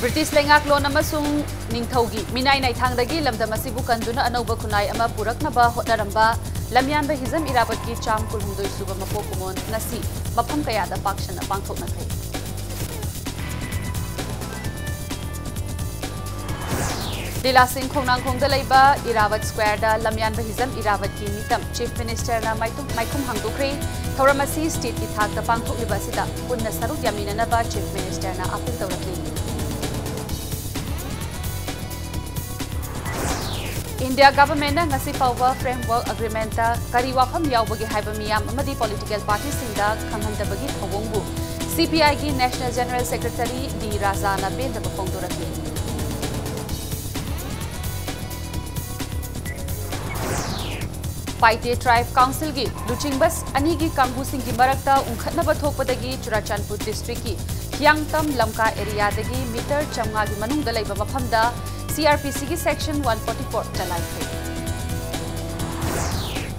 British Lengaklon amasung ningthaugi minai nai thangdagi lamdam asibu kanduna anauba khunai ama puraknaba hotnaramba lamyanba hizam irabat ki cham kulhumdoi suba mapokumon ngasi mafam kayada pakshana pangthoknakhai Lila Singh Khongnang Khongda leiba Iravat Square da lamyanba hizam iravat ki mitam Chief Minister na maikum hangdokre thoramasi state ki thakta pangthokliba sida punna saruk yaminanaba Chief Minister na apil tawrakli India government na ngasi pawa framework agreement ta kari wafam yawbagi haiba miyam amadi political party sinda khanghandabagi thawongbu CPI ki National General Secretary D Raza na benda bafongdorakli Paite Tribe Council gi Luchingbas ani gi kangbu sing gi marakta unkhatnaba thokpadagi Churachandpur district ki Hyangtam Lamka area dagi meter chamnga gi manungda leiba mafamda CRPC ki section 144 chalaikhai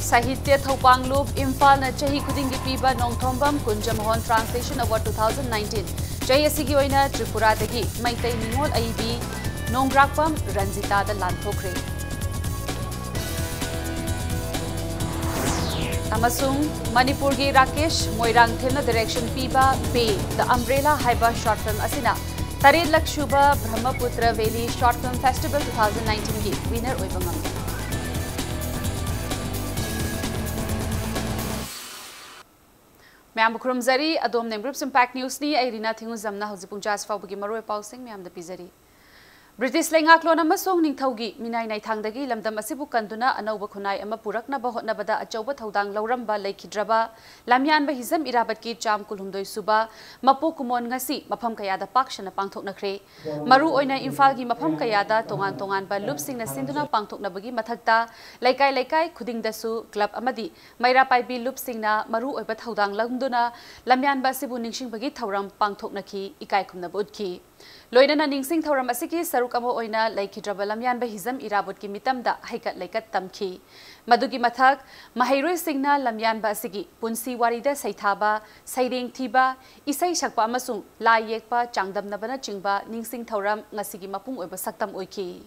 Sahitya Thopanglup Imphal na chahi khuding gi piba Nongthombam Kunjamahon Translation Award 2019 chahi asigi oina Tripura dagi Maitai Ningol Aibi Nongrakpam Ranjita da lanthokre Amasung Manipur gi Rakesh Moirang Thilna direction piba Bay the Umbrella Haiba short film asina Tarid Lakshuba Brahmaputra Valley Short Film Festival 2019 gi winner oibangam Myam Krumzari Adom Name Groups Impact News ni Irina Thingu Zamna Hozipung Jas Fawbagi Maroi Pausing Myam the Pizari British Lengaklon amasung ningthaugi minai nai thangdagi lamdam asibu kanduna anauba khunai ama puraknaba hotnabada achauba thodang lauramba leikhidraba lamyanba hizam irabat ki cham kulhumdoi suba mapo kumon ngasi mafam kayada pakshana pangthoknakhre maru oina Imphal gi mafam kayada tongan ba lupsing na sinduna pangthoknabagi mathakta laikai khudingdasu club amadi maira paibi lupsing na maru oiba thodang langduna lamyanba asibu ningsingbagi thauram pangthoknakhi ikai khumnaba utki Loinana Ningsing Thoram Asiki Sarukamo Oina Laikidraba Lamyan Bahizam Irabut ki mitamda haikat laikat tamki Madugi Mathak Mahiroi Singna Lamyan Basigi Punsi Warida Saithaba Saireng Thiba Isai Shakpa Amasung La Yekpa Changdam Nabana Chingba Ningsing Thoram Ngasigi Mapung Oiba Saktam Oiki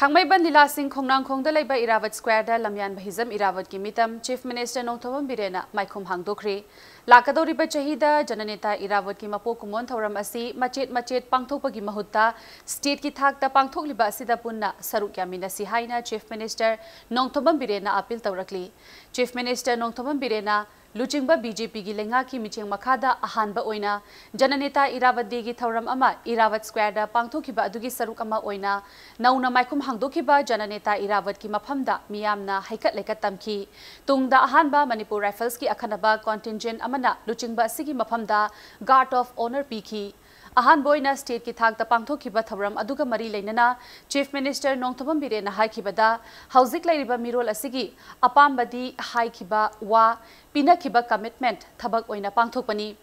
Thangmaiban Lila Singh Khongnang Khongda leiba Iravat Square da lamyan bahizam Iravat ki mitam Chief Minister Nongthomam Birena maikhum hangdokre lakadoriba chahida jananeta Iravat ki mapokumon thoram asi machet pangthokpagi mahutta state ki thakta pangthokliba asida punna saruk yaminasi haina Chief Minister Nongthomam Birena apil tawrakli Chief Minister Nongthomam Birena Luchingba BJP gi lenga ki micheng makhada ahanba oina jananeta Iravat degi thoram ama Iravat Square da pangthokiba adugi saruk ama oina nauna maikhum hangdokiba jananeta Iravat ki mafamda miyamna haikat lekat tamki tungda ahanba Manipur Rifles ki akhanaba contingent amana Luchingba sigi mafamda guard of honor piki Ahan boina state ki thakta pangthokiba thoram aduga mari leinana Chief Minister Nongthomam Birena haikibada hauzik lairiba mirol asigi apambadi haikiba wa pinakiba commitment thabak oina pangthokpani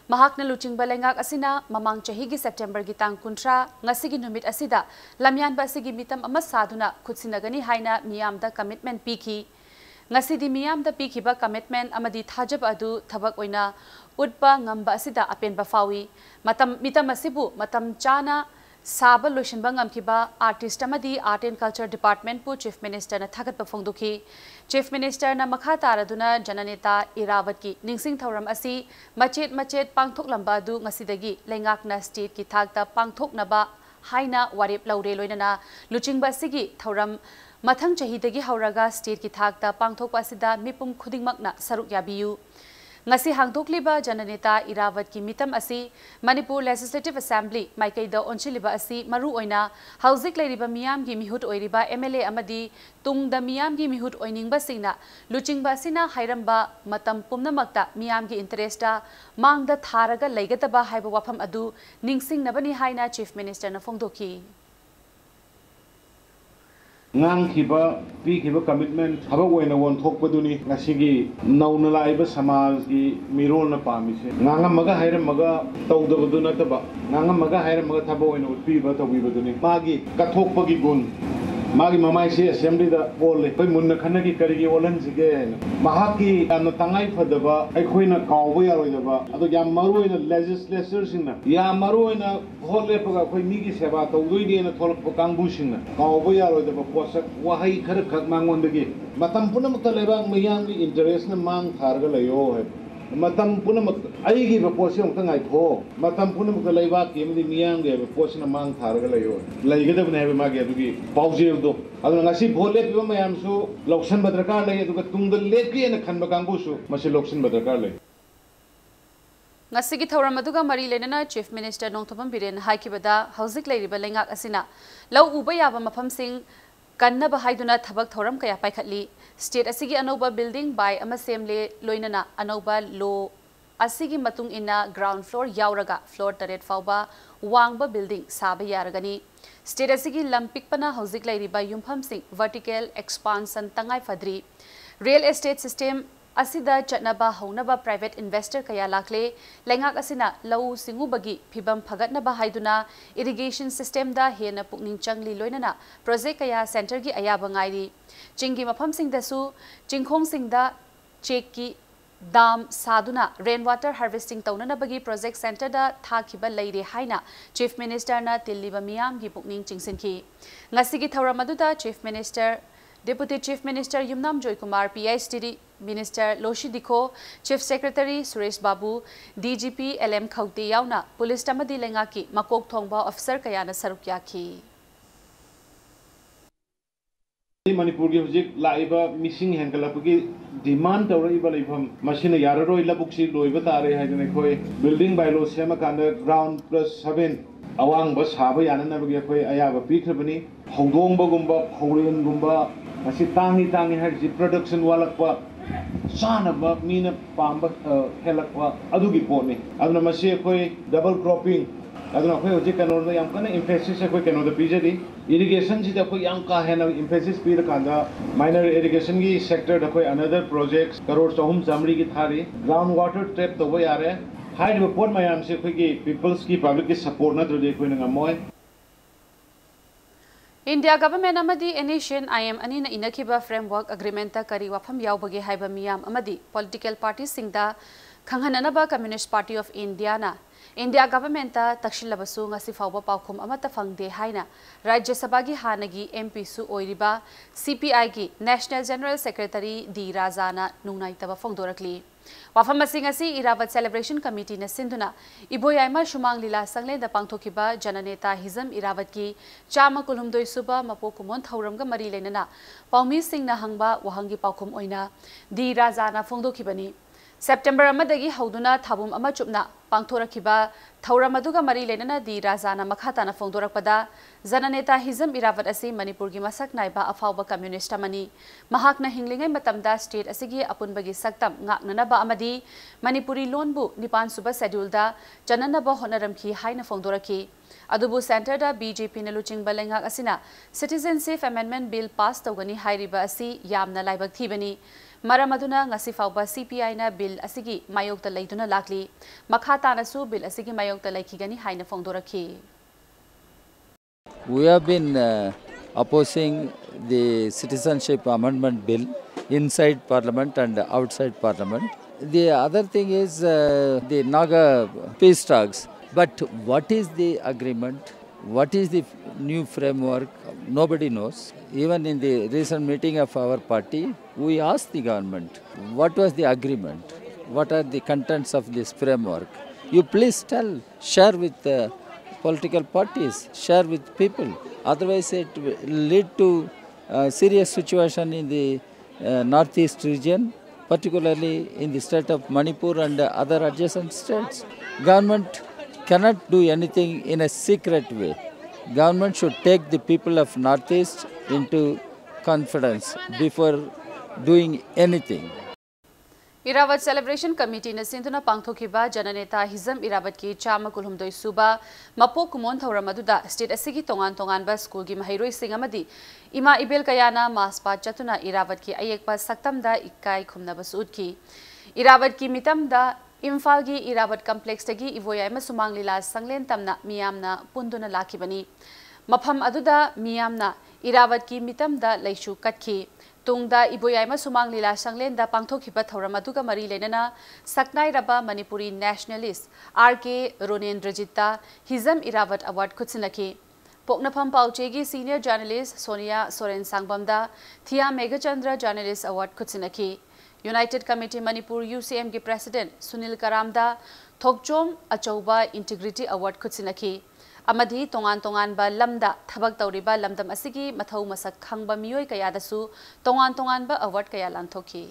Mahakna Luchingba lengak asina mamang chahi gi September gi tang 19 ngasigi numit asida lamyanba asigi mitam ama saduna khutsinagani haina miyamda commitment piki ngasidi miyamda pikiba commitment amadi thajab adu thabak oina utpa ngamba asida apenba fawi mitam asibu matam chana Saba Lushinba ngamkiba artist amadi art and culture department pu Chief Minister na thagat pafongduki Chief Minister na makha taraduna jananeta Iravat ki ningsing thoram asi machet pangthok lamba du ngasidagi lengakna state ki thakta pangthoknaba haina warep laure loinana Luchingba sigi thoram mathang chahidagi hauraga state ki thakta pangthokpa asida mipum khudingmakna saruk yabiyu Ngasi hangdokliba jananeta Iravat ki mitam asi Manipur Legislative Assembly maikaida onchiliba asi maru oina hauzik leiriba miyam gi mihut oiriba MLA amadi tungda miyam gi mihut oiningba singna Luchingba asina hairamba matam pumnamakta miyam gi interesta mangda tharaga leigataba haiba wafam adu ningsingnabani haina Chief Minister na phongdoki ngang khiba pi khiba commitment haba oina won thokpaduni ngasigi nauna laiba samaj gi mirol na pami se nganga maga haira maga tawdabadu nataba nganga maga haira maga thaba oina utpi ba tawibaduni magi kathokpagi gun magi mamai se assembly da bol pai munna khanagi karigi olan sige mahaki amna tangai phadaba ai khoina kawba yaroidaba ado yam maruina legislators singna yam maruina holle paga khoi migi seba tawdoi de na tholp kangbu singna kawba yaroidaba posak wahai khar khak mangondagi matam punamakta lebang mayanggi interest na mang tharga layo hai matam punamak aigi ba posi ong tangai tho matam punamakta leiba kemdi miyang ge ba posi na mang tharga layo laigada bne ba magi adugi pause do adu ngasi bhole piba mayam su loksan badrakar lai aduga tungdal lepi na khanba kangbu su masi loksan badrakar lai ngasigi thauram aduga mari lenana chief minister nongthopam biren haikibada hauzik leiriba lengak asina lau uba yaba mafam sing kanna ba haiduna thabak thoram kaya paikhatli state asigi anoba building by ama semle loinana anoba lo asigi matung ina ground floor yauraga floor taret fauba wangba building saba yaragani state asigi lampik pana hauzik leiriba yumpham sing vertical expansion tangai fadri real estate system asida chatnaba haunaba private investor kaya lakle lengak asina lau singubagi phibam phagatnaba haiduna irrigation system da hena pukning changli loinana project kaya center gi ayaba ngairi chingi mafam sing da su chingkhong sing da check ki dam saduna rainwater harvesting taunana bagi project center da thakiba leire haina chief minister na tilliba miyam gi pukning chingsinki ngasigi thauram aduda chief minister Deputy Chief Minister Yumnam Joy Kumar, PISTD Minister Loshi Dikho, Chief Secretary Suresh Babu, DGP LM Khauti Yauna, Police Tamadi Lengaki, Makok Thongba Officer Kayana Sarukyaki. Manipur ge hojik laiba missing hangalapagi demand tawraiba leifam machine yararoi labuksi loiba tare haidane khoi building by law sema kanda ground plus 7 awang ba saba yana nabagi khoi ayaba pikhrabani hongdongba gumba khoren gumba masi tangi haji production walakpa sanaba mina pamba helakwa adugi poni aduna masi khoi double cropping aduna khoi hojik kanor yam kana emphasis khoi kanor da pijadi irrigation ji da khoi yam ka hena emphasis pir kanda minor irrigation gi sector da khoi another projects crore chahum jamri gi thari ground water trap to boy are high report mayam se khoi gi peoples ki public ki support na dode khoi na moy India government amadi Asian IM anina inakiba framework agreement ta kari wafam yaubage haiba miyam amadi political parties singda khanghananaba Communist Party of India na India government ta takshilabasu ngasi fawba paukhum amata fangde haina Rajya Sabha gi hanagi MP su oiriba CPI gi National General Secretary D Rajana nungnaitaba fongdorakli wafam masing asi Iravat Celebration Committee na sinduna iboyaima shumang lila sangle da pangthokiba jananeta hizam Iravat ki chama kulhumdoi suba mapokumon thauramga mari lenana paumi sing na hangba wahangi paukhum oina D Rajana fongdokibani September amadagi hauduna thabum ama chupna pangthorakiba thauram mari lenana di rajana makhatana fongdorakpada jananeta hizam Iravat asi Manipur gi masak naiba afawba communist amani mahakna hinglingai matamda state asigi apunbagi saktam ngaknanaba amadi Manipuri lonbu nipan suba schedule da jananaba honaramki haina fongdoraki adubu center da BJP na luching balengak asina citizenship amendment bill pass tawgani hairiba asi yamna laibak thibani Maramaduna ngasi fawba CPI na bill asigi mayokta leiduna lakli makhata nasu bill asigi mayokta laikigani haina fongdorakhi We have been opposing the citizenship amendment bill inside parliament and outside parliament. The other thing is the Naga peace talks. But what is the agreement? What is the new framework? Nobody knows. Even in the recent meeting of our party, we asked the government, what was the agreement? What are the contents of this framework? You please tell, share with political parties, share with people. Otherwise, it will lead to a serious situation in the northeast region, particularly in the state of Manipur and other adjacent states. Government cannot do anything in a secret way. Government should take the people of northeast into confidence before doing anything. Airavat celebration committee ने सिंधुना पांगथोखिबा जननेता हिजम इरावत की चामा कुलहुमदोई सुबा मपो कुमोन थौरम अदुदा state असिगी तोंगान तोंगानबा school की महिरोई सिंह अमदी इमा इबेल कयाना मासपा चतुना इरावत की अयेकपा सक्तमदा इक्काई खुमनबस उदकी इरावत की मितमदा इम्फाल की Airavat complex तगी इवोया Sumang लीला संगलेन तमना मियामना पुंदुना लाखिबनी मफम अदुदा मियामना इरावत की मितमदा लैशु कटखी तुंगदा इबोयामा सुमांग लीला संगलेंदा पांगथोखिबा थौरम अदुगा मरी लेनना सक्नाइरबा मणिपुरी नेशनलिस्ट आर.के. रोनेंद्रजित्ता हिजम इरावत अवार्ड खुत्सिनखी पोकनफम पाउचेगी सीनियर जर्नलिस्ट सोनिया सोरेन सांगबमदा थिया मेघचंद्र जर्नलिस्ट अवार्ड खुत्सिनखी यूनाइटेड कमिटी मणिपुर UCM की प्रेसिडेंट सुनील करामदा थोकचोम अचौबा इंटीग्रिटी अवार्ड खुत्सिनखी अमदी तोंगान तोंगानबा लमदा थबक तौरिबा लमदम असिगी मथौ मसक खंगबा मियोय कयादसु तोंगान तोंगानबा अवार्ड कया लांथोखी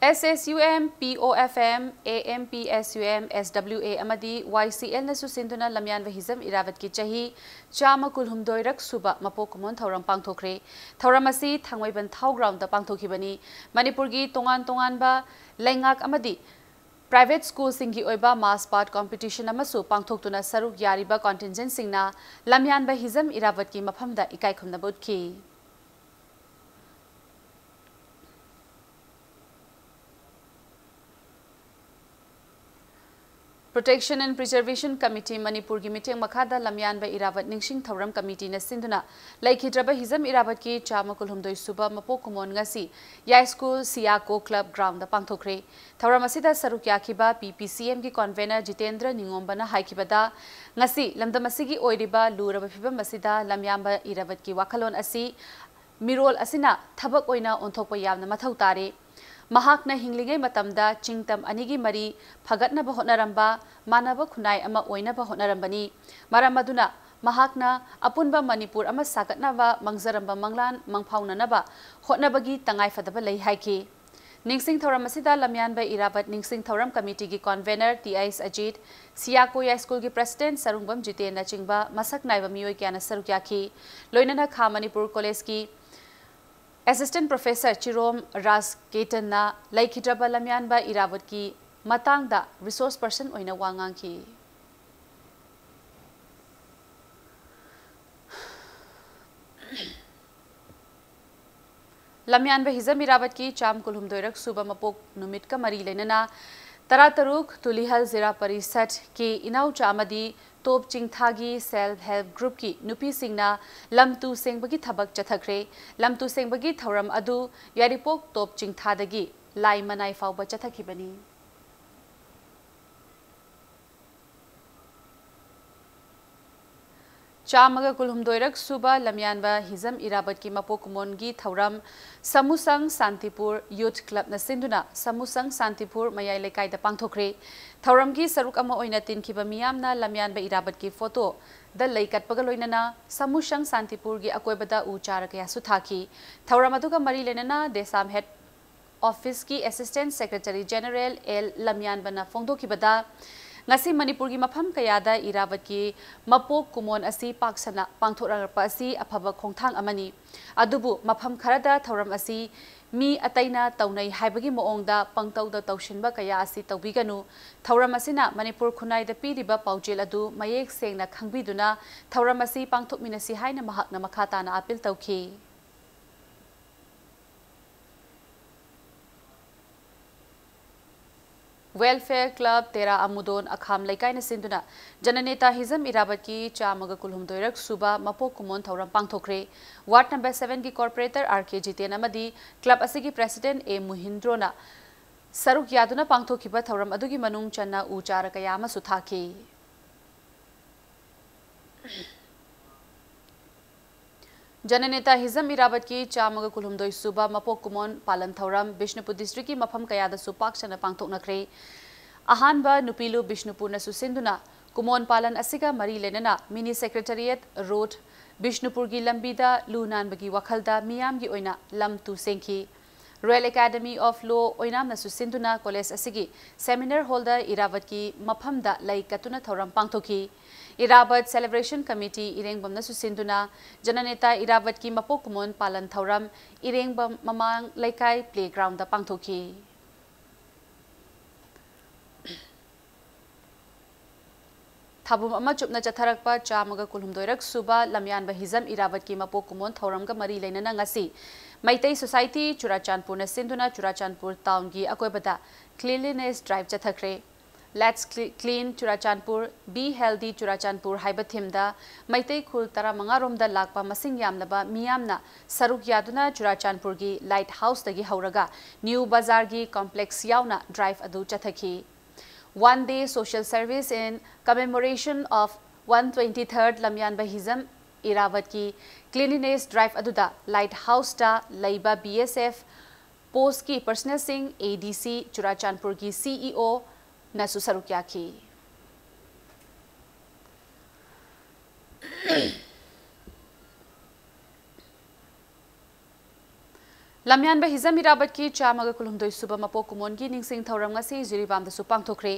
SSUM, POFM, AMPSUM, SWA अमदी YCL नसु सिंधुना लमयान वहिजम Airavat की चाही चामा कुलहुमदोइरक सुबा मपो कुमोन थौरम पांगथोखरे थौरम असि थांगमैबन थाउ ग्राउंड पांगथोखिबनी मणिपुर की तोंगान तोंगानबा लैंगाक अमदी प्राइवेट स्कूल सिंगी ओइबा मास पार्ट कॉम्पिटिशन अमसु पांगथोक्तुना सरुक यारिबा कॉन्टिजेंट सिंगना लमयान वहिजम इरावत की मफमदा इकाई खुमनबुदखी Protection and Preservation Committee Manipur की मीटिंग मखादा लमयान ब इरावत निंगशिंग थौरम कमिटी ने सिंधुना लैखिद्रबा हिजम इरावत की चामा कुलहुमदोई सुबा मपो कुमोन ngasi याई स्कूल सियाको क्लब ग्राउंड पांगथोखरे थौरम असिदा सरुक याखिबा PPCM की कन्वेनर जितेंद्र निंगोंबना हाइखिबदा ngasi लमदम असिगी ओइरिबा लुरबा फिबम असिदा लमयान ब इरावत की वाखलोन असि मिरोल असिना थबक ओइना ओंथोकपा यामना मथौ तारे महाकना हिंगलिंगै मतमदा चिंगतम अनिगी मरी फगतनबा होटनरंबा मानबा खुनाई अमा ओइनबा होटनरंबनी मरम अदुना महाकना अपुनबा मणिपुर अमा सागतनबा मंगजरंबा मंगलान मंगफाउननबा होटनबगी तंगाई फदबा लई हाइकी निंगसिंग थौरम असिदा लमयानबा इरावत निंगसिंग थौरम कमिटी की कन्वेनर TIS अजीत सियाको या स्कूल की प्रेसिडेंट सरुंगबम जितेन चिंगबा मसक नाइबा मियोय क्याना सरुक याखी लोइनना खा मणिपुर कॉलेज की Assistant Professor Chirom Rasketanna Laikhidraba Lamyanba Irawat ki matangda resource person oina wangang ki Lamyanba Hizam Irawat ki cham kulhumdoirak suba mapok numit ka mari lenana Tarataruk Tulihal Zira Parisat ki inau chamadi टॉप चिंगथागी self help group की नुपी सिंगना लमतु सेंगबगी थबक चथखरे लमतु सेंगबगी थौरम अदु यारिपोक top चिंगथादगी लाई मनाई फाउबा चथखिबनी चामगा कुलहुमदोइरक सुबा लमयानबा हिजम इरावत की मपो कुमोनगी थौरम समुसंग Shantipur youth club न सिंधुना समुसंग शांतिपुर मयाई लेकाइदा पांगथोखरे थौरम की सरुक अमा ओइना तिनखिबा मियामना लमयानबा इरावत की फोटो द लैकटपगा लोइनना समुसंग शांतिपुर की अकोइबदा उचार कयासु थाखी थौरम अदुगा मरी लेनना देसाम हेड ऑफिस की असिस्टेंट सेक्रेटरी जनरल एल लमयानबना फोंदोखिबदा ngasi Manipur की मफम कयादा इरावत की मपोक कुमोन असि पाक्सना पांगथोरगपा असि अफबा खोंथांग अमनी अदुबु मफम खरदा थौरम असि मी अतैना तौनै हाइबगी मोओंगदा पंगतौदा तौशिनबा कया असि तौबिगनु थौरम असिना मणिपुर खुनाइदा पीरिबा पाउजेल अदु मयेक सेंगना खंगबिदुना थौरम असि पांगथोकमिनसि हाइना महाकना मखाताना अपील तौखी वेलफेयर क्लब तेरा अमुदोन अखाम लेकाइन सिंधुना जननेता हिजम इरावत की चामगा कुलहुमदोइरक सुबा मपो कुमोन थौरम पांगथोखरे वार्ड नंबर 7 की कॉर्पोरेटर R.K. जितेन अमदी क्लब असिगी प्रेसिडेंट A. मुहिंद्रोना सरुक यादुना पांगथोखिबा थौरम अदुगी मनुंग चन्ना उचार कया अमा सुथाखी जननेता हिजम इरावत की चामगा कुलहुमदोइ सुबा मपो कुमोन पालन थौरम बिष्णुपुर डिस्ट्रिक्ट की मफम कयादा सुपाक्सना पांगथोकनखरे अहानबा नुपीलु बिष्णुपुर नसु सिंधुना कुमोन पालन असिगा मरी लेनना मिनी सेक्रेटरिएट रोड बिष्णुपुर की लंबीदा लुनानबगी वखलदा मियामगी ओइना लम तु सेंखी रॉयल एकेडमी ऑफ लॉ ओइनाम नसु सिंधुना कॉलेज असिगी सेमिनार हॉल दा इरावत की मफमदा लाई कतुना थौरम पांगथोकी इरावत सेलिब्रेशन कमिटी इरेंगबम सिंधुना जननेता इरावत की मपोक कुमोन पालन थौरम इरेंगबम ममांग लेकाई प्लेग्राउंड पांगथोखी। थाबुम अमा चुपना चथरकपा चामगा कुलहुमदोइरक सुबा लमयानबा हिजम इरावत की मपोक कुमोन थौरमगा मरी लेनना ngasi मैतई सोसाइटी चुराचानपुर न सिंधुना चुराचानपुर टाउन की अकोयबदा क्लीनलीनेस ड्राइव चथखरे। Let's clean Churachandpur be healthy Churachandpur हाइबा थीमदा मैतई खुल 15 रोमदा लाकपा मसिंग यामनबा मियामना सरुक यादुना चुराचानपुर की लाइट हाउस दगी हौरगा न्यू बाजार की कॉम्प्लेक्स यावना ड्राइव अदु चथखी। One day social service in commemoration of 123rd Lamyanba Hizam Irawat ki cleanliness drive aduda light house ta laiba BSF post ki personal singh ADC Churachandpur ki CEO nasu sarukya ki। लमयानबा Hijam Irabot की चामगा कुलुमदोई सुबा मपोक कुमोन की निंगसिंग थौरम ngasi Jiribam दसु पांगथोखरे।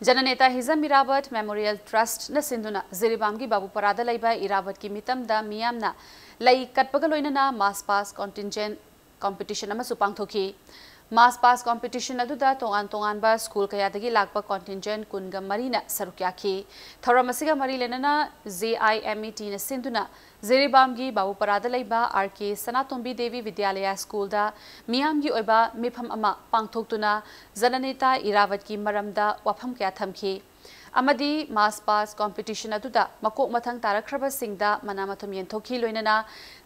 जननेता Hijam Airavat memorial trust न सिंधुना जिरीबाम की बाबूपरादा लैबा इरावत की मितमदा मियामना लई कटपगा लोइनना मास पास contingent competition अमसु पांगथोखी। मास पास competition अदुदा तोंगान तोंगानबा school कयादगी Lakpa contingent कुनगा Marina सरुक्याखी। थौरम असिगा मरी लेनना JIMET न सिंधुना जिरीबाम की बाबूपरादा लैबा RK सनातोंबी देवी विद्यालय स्कूल दा मियाम की ओइबा मिफम अमा पांगथोक्तुना जननेता इरावत की मरमदा वाफम कया थमखी। अमदी मास पास कॉम्पिटिशन अदुदा मकोक मथंग तारखरबा सिंगदा मनामथुम येंथोखी लोइनना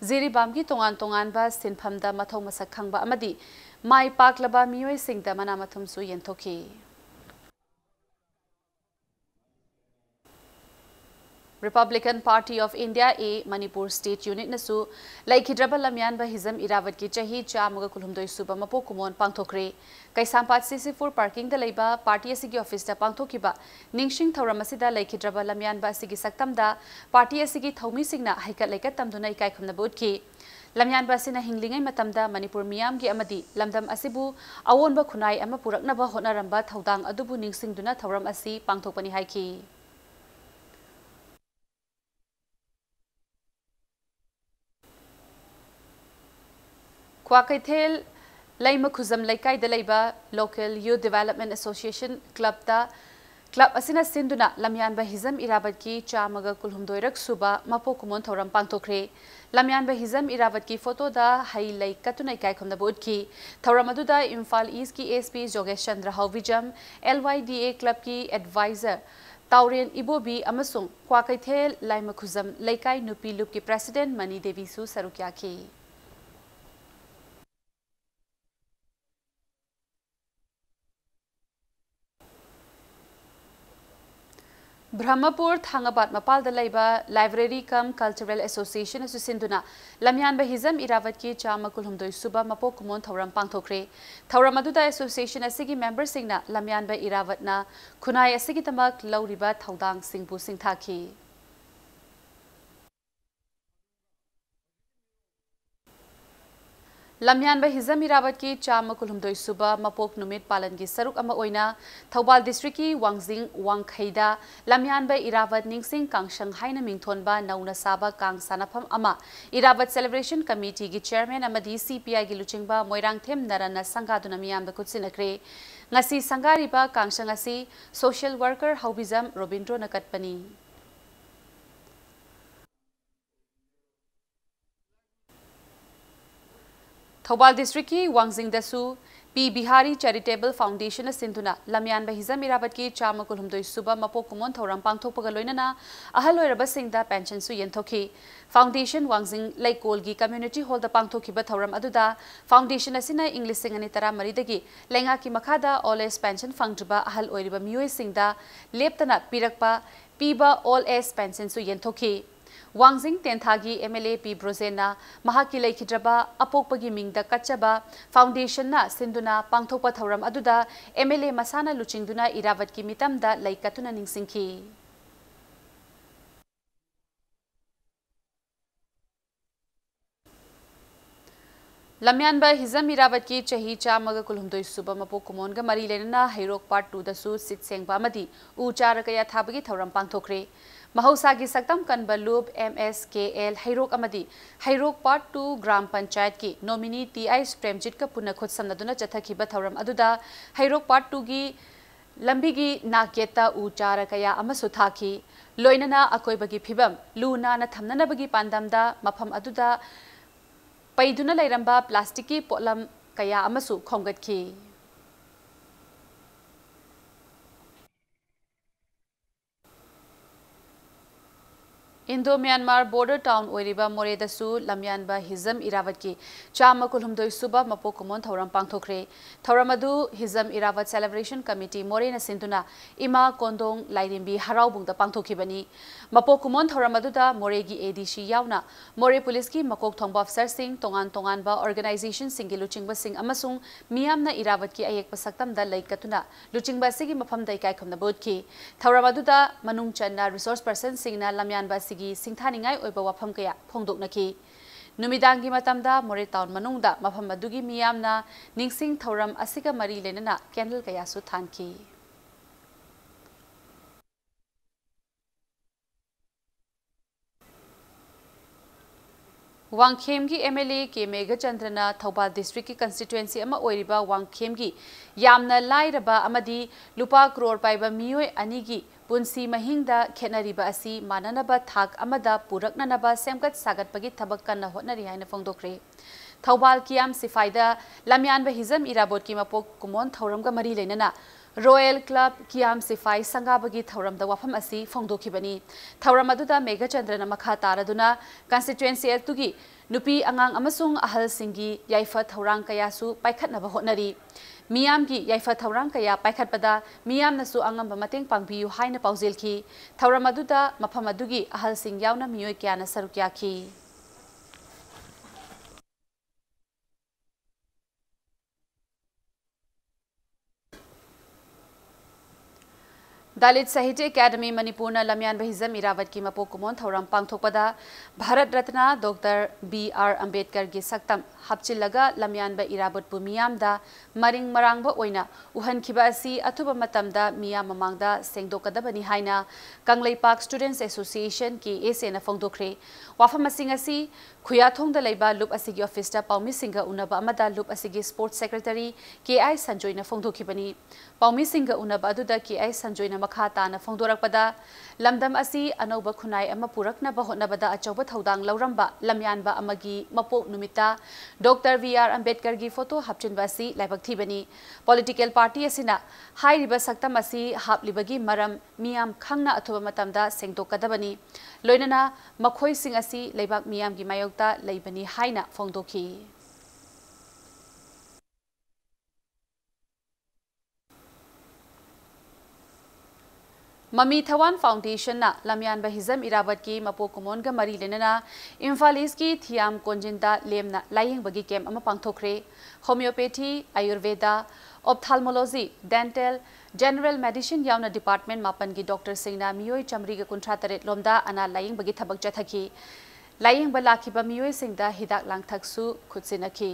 जिरीबाम की तोंगान तोंगानबा सिनफमदा मथौ मसक खंगबा अमदी माई पाकलबा मियोय सिंगदा मनामथुम सु येंथोखी। Republican Party of India A Manipur State Unit nasu laikhidraba lamyanba hizam irawat ki chahi chamuga kulhumdoi suba mapo kumon pangthokre। Kaisampat CC4 parking da leiba party asigi office da pangthokiba ningsing thauram asida laikhidraba lamyanba asigi saktamda party asigi thaumi singna haikat laikat tamduna ikai khumna bodki। lamyanba asina hinglingai matamda Manipur miyam gi amadi lamdam asibu awonba khunai ama puraknaba honaramba thaudang adubu ningsingduna thauram asi pangthokpani haiki। Kwakeithel लैम खुजम लैकाई दलैबा local youth development association club असिना सिंधुना लमयानबा हिजम इरावत की चामगा कुलहुमदोइरक सुबा मपोक कुमोन थौरम पांगथोखरे। लमयानबा हिजम इरावत की फोटो दा हई लै कतुना इकाई खुमदा बोदकी। थौरम अदुदा इम्फाल ईस्ट की एसपी जोगेश चंद्र हाउविजम LYDA क्लब की एडवाइजर ताउरेन इबोबी अमसुंग क्वाकैथेल लैम खुजम लैकाई नुपी लुप की प्रेसिडेंट मनी देवी सु सरुक्याखी। ब्रह्मपुर थांगाबाद मपाल लैबा लाइब्रेरी कम कल्चरल एसोसिएशन सिंधुना लमयानबा हिजम इरावत की चामा कुलहुमदोई सुबा मपोक कुमोन थौरम पांगथोखरे। थौरम अदुदा एसोसिएशन असिगी मेंबर सिंगना लमयानबा इरावतना खुनाई असिगी तमक लौरिबा थौदांग सिंगबु सिंगथाखी। लमयानबा हिजम इरावत की चामा कुलहुमदोई सुबा मपोक नुमित पालन की सरुक अमा ओइना थौबाल डिस्ट्रिक्ट की वांगजिंग वांगखैदा लमयानबा इरावत निंगसिंग कांगशंग हाइना मिंगथोनबा नौना साबा कांग सानाफम अमा इरावत सेलिब्रेशन कमिटी की चेयरमैन अमदी CPI की लुचिंगबा मोइरांगथेम नरना संगादुना मियामदा कुत्सिनखरे। ngasi संगारिबा कांगशंग असि सोशल वर्कर हाउबिजम रोबिंद्रो नकटपनी। थौबाल डिस्ट्रिक्ट की वांगजिंग दसु P बिहारी चैरिटेबल फाउंडेशन सिंधुना लमयानबा हिजम इरावत की चामा कुलहुमदोई सुबा मपोक कुमोन थौरम पांगथोकपगा लोइनना अहल ओइरबा सिंगदा पेंशन सु येंथोखी। फाउंडेशन वांगजिंग लैकोल की कम्युनिटी हॉल दा पांगथोखिबा थौरम अदुदा फाउंडेशन असिना इंग्लिश सिंगनी 13 दगी लेंगा की मखादा ऑल एज पेंशन फंगद्रबा अहल ओइरबा मियोय सिंगदा लेपतना पिरकपा पीबा ऑल एज पेंशन सु येंथोखी। वांगजिंग तेंथागी MLA P ब्रोजेना महाकी लैखिद्रबा अपोकपगी मिंगदा कच्चबा फाउंडेशन ना सिंधुना पांगथोकपा थौरम अदुदा MLA मसाना लुचिंगदुना इरावत की मितमदा लैकतुना निंगसिंखी। लमयानबा हिजम इरावत की चही चामगा कुलहुमदोई सुबा मपोक कुमोनगा मरी लेनना हैरोक पार्ट 2 दसु सिट सेंगबा अमदी उ चार कया थाबगी थौरम पांगथोखरे। Mahausa Saktam Kanbalub MSKL Hairok Amadi Hairok Part 2 Gram Panchayat ki nominee TI Premjit ka punakhot samnaduna chathakiba thauram aduda Hairok Part 2 gi Lambigi Naketa Uchara Kaya Amasu Thaki Loinana Akoibagi Pibam Luna na Thamnanabagi Pandamda Mapam Aduda Paiduna Lairamba Plastiki Potlam Kaya Amasu Khomgatki Indo-Myanmar border town Oiriba Moredasu Lamyanba Hizam Iravat ki Chama Kulhumdoi Suba Mapokumon Thauram Pangthokre Thauramadu Hizam Iravat Celebration Committee Morena Sinduna Ima Kondong Lairimbi Haraubung da Pangthokibani Mapokumon Thauramadu Moregi ADC Yauna More Police ki Makok Thongba Officer Singh Tongan ba Organization Singi Luchingba Singh Amasung Miyamna Iravat ki Ayek Pasaktam da Laikatuna Luchingba Sigi Mafam Dai Kai Khomna Bodki Thauramadu Manung Channa Resource Person Singna Lamyanba Singthaningai oiba wafam kaya phongdoknaki numidangi matamda More town manungda mafam adugi miyamna ningsing thoram asiga mari lenana candle kaya su thanki Wangkhem ki MLA ke Mega Chandrana Thoubal district ki constituency ama oiriba Wangkhem ki yamna lairaba amadi lupa crore paiba miyoi anigi Punsi Mahingda Khenariba asi mananaba thak amada puraknanaba semkat sagatpagi thabak kanna hotnari haina phongdokre Thoubal Kiam Sifaida Lamyanba Hizam Irabot ki mapok kumon thauramga mari lenana Royal Club Kiam Sifai Sangabagi Thauram da wafam asi phongdokhibani Thauram aduda Mega Chandrana makha taraduna constituency tugi nupi angang amasung ahal singi yaifa thaurang kayasu paikhatnaba hotnari Miyam ki yaifa thaurang kaya paikhatpada miyam nasu angamba mateng pangbiyu haina paujelki Thauram aduda mafam adugi ahal sing yauna miyoi kyana sarukyaki Dalit Sahitya Academy Manipurna Lamyan Bahizam Iravat ki Mapokumon Thauram Pangthokpada Bharat Ratna Dr. B.R. Ambedkar gi saktam hapchillaga Lamyan ba Iravat pu miyamda maring marangba oina uhan khiba asi athuba matamda miyam mamangda sengdokadabani haina Kangleipak Students Association ki ASN phongdokre wafam asing asi Khuyathong da leiba loop asigi office ta Paumi Singha unaba amada loop asigi Sports Secretary KI Sanjoyna phongdokhibani Paumi Singha unaba aduda KI Sanjoyna makha na phongdorakpada lamdam asi anoba khunai ama purakna ba hotnabada achauba thodang lauramba lamyanba amagi mapok numita Dr. V.R. Ambedkar gi photo hapchinba si laibak thibani political party asina hairiba saktam asi haplibagi maram miyam khangna athuba matamda sengdokadabani loinana makhoi sing asi leibak miyam gi mayokta leibani haina phongdokhi Mami Thawan Foundation na Lamyan Bahizam Irabat ki Mapokumon ga mari lenana Imphal East ki Thiam Konjinda lemna laying bagi camp ama pangthokre homeopathy ayurveda ophthalmology dental general medicine yauna department mapan gi doctor singna miyoi chamri ga kunthra taret lomda ana laying bagi thabak chathaki laying ba lakhiba miyoi singda hidak langthaksu khutsinaki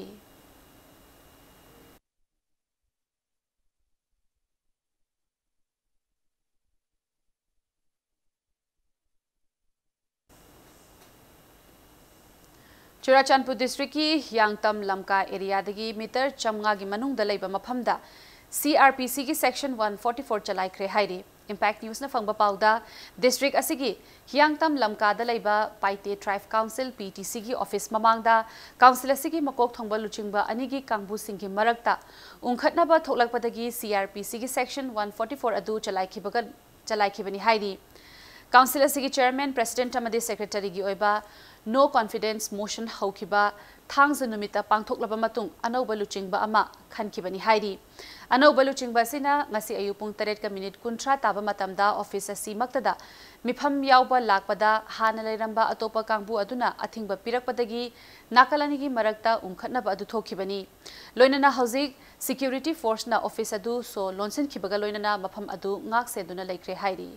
Churachandpur district ki Yangtam Lamka area dagi meter chamnga gi manung da leiba maphamda CRPC ki section 144 chalai kre hairi impact news na fangba pauda district asigi Yangtam Lamka da leiba Paite Tribe Council PTC ki office mamangda council asigi makok thongba luchingba anigi kangbu singki marakta ungkhatna ba thoklakpadagi CRPC ki section 144 adu chalai khibani hairi council asigi chairman president amadi secretary gi oiba no confidence motion haukiba thangza numita pangthoklaba matung anauba luchingba ama khankibani hairi anauba luchingba sina ngasi ayupung 3:13 taba matamda office asi maktada mifam yauba lakpada hana leiramba atopa kangbu aduna athingba pirakpadagi nakalanigi marakta ungkhatnaba adu thokibani loinana hauzik security force na office adu so lonsen khibaga loinana mafam adu ngak seduna laikre hairi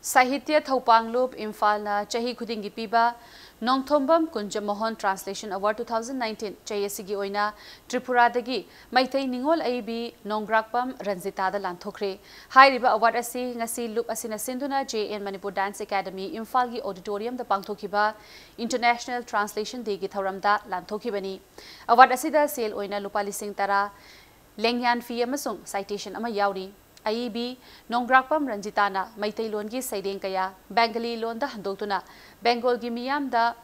Sahitya Thopanglup Imphal na chahi khudingi piba Nongthombam Kunjamohon Translation Award 2019 Chayasigi Oina Tripura Dagi Maitai Ningol AB Nongrakpam Ranzita da Lanthokre Hai Riba Award Asi Ngasi Loop Asina Sinduna JN Manipur Dance Academy Imphal Auditorium the Pangthokiba International Translation Day Githaramda Lanthokibani Award Asida Sale Oina Lupali Singh Tara Lengyan Fee Amasung Citation Ama Yauri IEB Nongrakpam Ranjitana Maitai Longi Saideng Kaya Bengali Londa Handotuna Bengal gi miyam da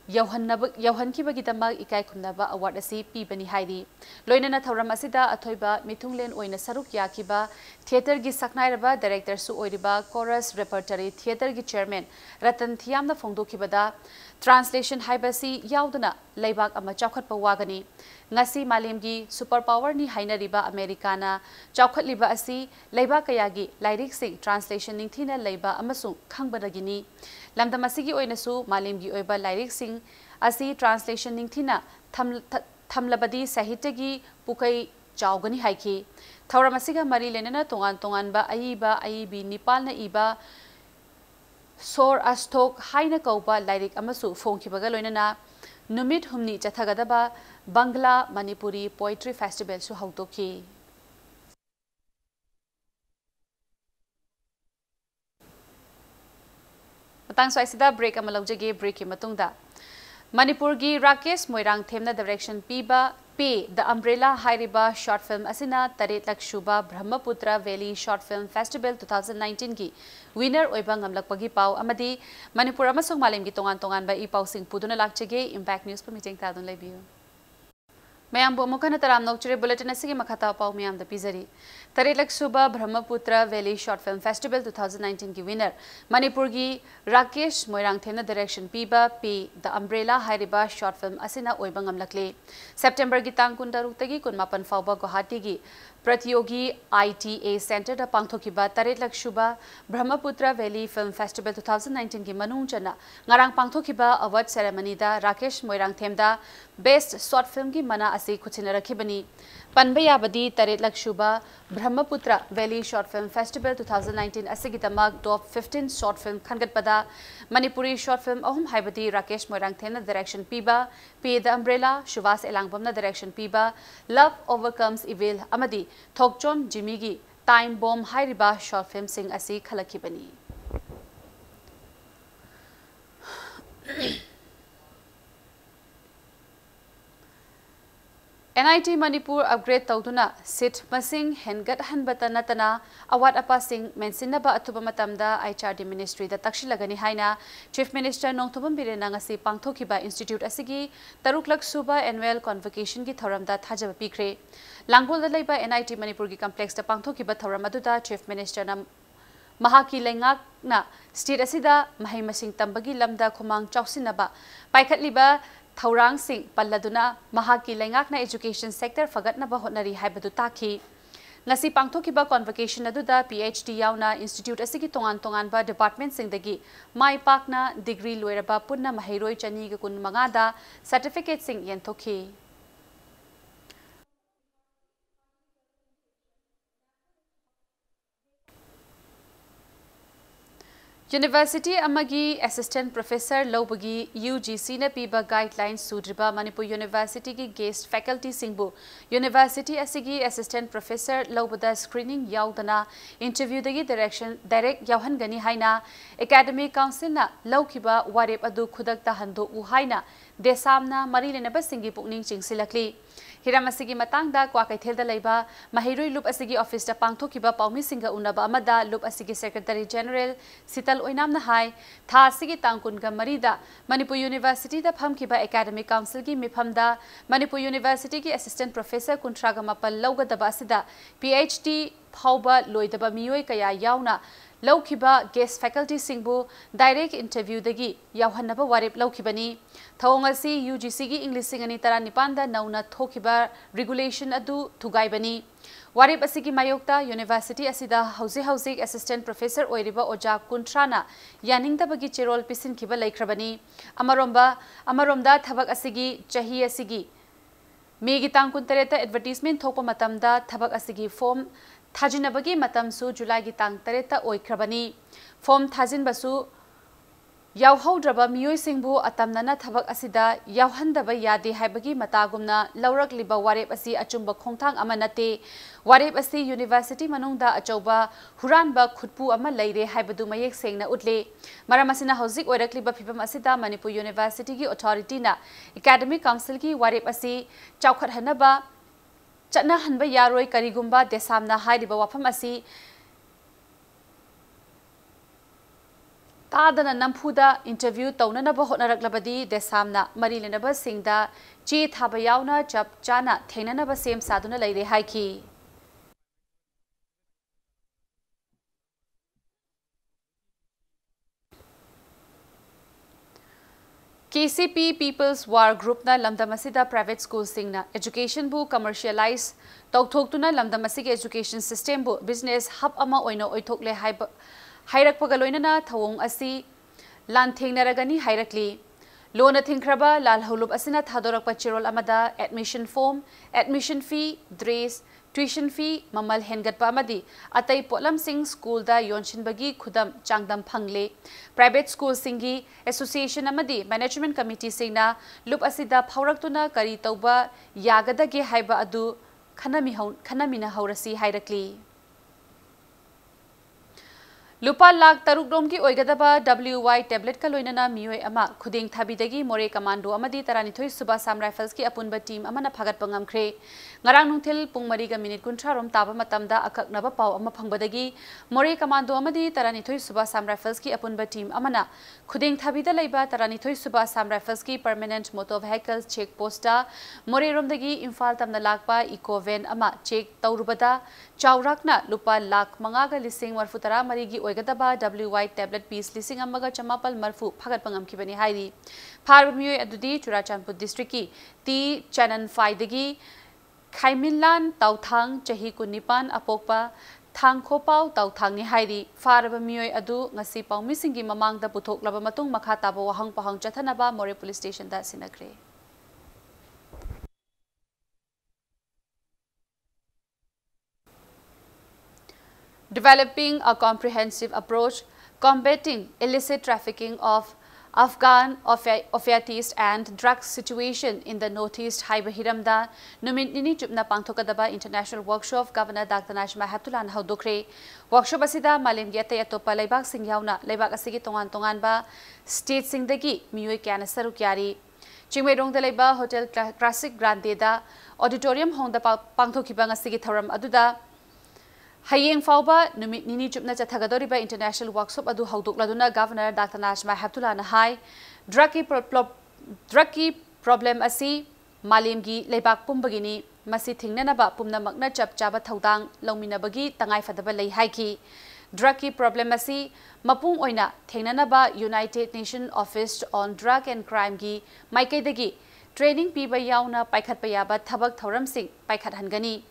yauhan ki bagi tamag ikai khumnaba award asi pibani haidi loinana thoram asida athoiba mithunglen oina saruk yakiba theater gi saknairaba director su oiriba chorus repertory theater gi chairman Ratan Thiam na phongdokibada translation haibasi yauduna leibak ama chawkhatpa wagani ngasi malemgi super power ni hainariba americana chawkhatliba asi leibak kayagi lyric sing translation ningthina leiba amasung khangbadagini lamdam asigi oinasu malemgi oiba lyric sing asi translation ningthina thamlabadi sahitya gi pukai chawgani haiki thoram asiga mari lenana tongan tongan ba aibi nipal na iba Sor Astok Haina Kauba Lyric Amasu Fonkibaga Loinana Numit Humni Chathagadaba Bangla Manipuri Poetry Festival Su Hautoki Matang Swaisida break Amalaujagi break Matungda Manipur gi Rakesh Moirang Themna direction Piba P the Umbrella Hairiba short film Asina Taret Lakshuba Brahmaputra Valley Short Film Festival 2019 gi winner oibang amlakpagi pau amadi Manipur amasung malemgi tongan ba ipau sing puduna lakchege Impact News permitting tadun lebiu Mayam bo mukana taram nokchure bulletin asigi makhata pau mayam da pizari Taret Lakshuba Brahmaputra Valley Short Film Festival 2019 gi winner Manipur gi Rakesh Moirang Themna direction Piba P the Umbrella Hairiba short film Asina oibang amlakle September gi tang kundaruk tagi kunmapan fauba Guwahati gi Pratyogi ITA Center da pangthokiba Taret Lakshuba Brahmaputra Valley Film Festival 2019 gi manung chana ngarang pangthokiba award ceremony da Rakesh Moirang Themda best short film gi mana asi khuchina rakhibani Panbaya Badi Taret Lakshuba Brahmaputra Valley Short Film Festival 2019 Asigitamak top 15 short film Khangatpada Manipuri short film Ahum Haibadi Rakesh Moirang Themna direction Piba P the Umbrella Shuvas Elangbamna direction Piba Love Overcomes Evil Amadi Thokchom Jimigi Time Bomb Hairiba short film sing asi khalakibani NIT Manipur upgrade tauduna seat masing hengat hanbata natana award apa sing mensinaba atuba matamda HRD Ministry da takshilagani haina Chief Minister Nongthobam Birena ngasi pangthokiba institute asigi taruklak suba annual convocation gi thoramda thajaba pikre langbol da leiba NIT Manipur gi complex da pangthokiba thoram aduda Chief Minister na Mahaki lengak na state asida mahai masing tambagi lamda khumang chausinaba paikhatliba Thaurang Singh Palladuna Mahaki Lengakna Education Sector Fagatnaba Hotnari Haibadu Taki Ngasi Pangthokiba Convocation aduda PhD yauna Institute asigi tongan ba department singdagi Mai Pakna degree loiraba punna mahairoi chani ga kun mangada certificate sing yentokhi University Amagi Assistant Professor Lobagi UGC na piba guidelines sudriba Manipur University ki guest faculty singbu University asigi Assistant Professor Lobada screening yaudana interview dagi direct yauhan gani haina Academic Council na laukiba warep adu khudakta hando u haina desamna marilena basingi pukning chingsilakli Hiram asigi matangda Kwakaithelda leiba mahiroi loop asigi office da pangthokiba paumi singa unaba amada loop asigi Secretary General Sital Oinamna hai tha asigi tangkunga marida Manipur University da phamkiba Academic Council gi miphamda Manipur University ki Assistant Professor kuntraga mapal laugadaba asida PhD phauba loidaba miyoi kaya yauna Laukiba guest faculty singbu direct interview dagi yauhanaba warep laukibani thawngasi UGC gi English singani tara nipanda nauna thokiba regulation adu thugaibani warep asigi mayokta University asida hausi assistant professor oiriba oja kuntrana yaningdabagi cherol pisin kiba laikhrabani amaromda thabak asigi chahi asigi megi tangkun tareta advertisement thokpa matamda thabak asigi form Thajinabagi matamsu July gi tang tareta oikrabani form thajin basu Yauhaudraba miyoi atamnana thabak asida yauhandaba yade haibagi matagumna lauragliba warep asi achumba khongthang ama nate warep asi university manungda achauba huranba khutpu ama leire haibadu mayek sengna utle maramasina hauzik oirakliba phibam asida Manipur University gi authority na academic council gi warep asi chaukhat hanaba chana hanba yaroi karigumba desamna hairiba wafam asi तादना नंफुदा interview तौननब होनरक्लबदी देसामना मरी लेनब सिंगदा ची थाबा यावना चप चाना थेननब सेम सादुना लैरे हाइकी KCP People's War Group na lamdamasida private school singna education bu commercialize tauthoktuna lamdamasige education system bu business hub ama oina oithokle haiba Hairakpaga loinana thawong asi lanthengnaragani hairakli lona thingkraba lalholub asina thadorakpa chirol amada admission form admission fee dress tuition fee mamal hengatpa amadi atai polam sing school da yonshinbagi khudam changdam phangle private school singi association amadi management committee singna lup asida phawraktuna kari tauba yagadage haiba adu khanamina haurasi hairakli Lupa lakh taruk rom ki oigadaba WY tablet ka loinana miyoi ama khuding thabidagi more commando amadi taranithoi suba sam rifles ki apunba team amana phagat pangam khre ngarang nungthil pung mari ga minute kunthra rom taba matamda akaknaba paw ama phangbadagi more commando amadi taranithoi suba sam rifles ki apunba team amana khuding thabida leiba taranithoi suba sam rifles ki permanent motor vehicles check posta more rom dagi imphal tamna lakpa eco van ama check taurubada chawrakna lupa lakh manga ga lising marfutara mari gi oigadaba WY tablet piece lising amaga chamapal marfu phagat pangam kibani hairi pharbamioi adudi Churachandpur district ki ti chanan faidagi khaiminlan tauthang chahi kunipan apokpa thangkhopau tauthang ni hairi pharbamioi adu ngasi paumi singi mamangda puthok laba matung makha taba wahang pahang chathanaba More police station da sinakre Developing a comprehensive approach combating illicit trafficking of Afghan opiates and drug situation in the northeast Haibahiramda Numit Nini Chupna Pangthokadaba International Workshop Governor Dr. Najma Haptulan Haudokre Workshop asida Malim Yata Yatopa Laibak Sing Yauna Laibak Asigi Tongan ba State Singdagi Miyoi Kyana Sarukyari Chingmedong Dalaiba Hotel Classic Grande da Auditorium Hongda Pangthokibang Asigi Tharam Aduda Hayeng Fauba, Numit Nini Chupna Chathagadoriba International Workshop Adu Haudukladuna Governor Dr. Najma Haptulan Hai, Druggy problem asi, Malimgi, Lebak Pumbagini, Masi Tingnanaba, Pumna Magna Chap Jaba Taudang, Lominabagi, Tangai Fadaba Lay Haiki, Druggy problem asi, Mapung Oina, Tingnanaba, United Nations Office on Drug and Crime Gi, Maikaidagi, Training Piba Yauna, Paikat Payaba, Tabak Thoram Singh, Paikat Hangani.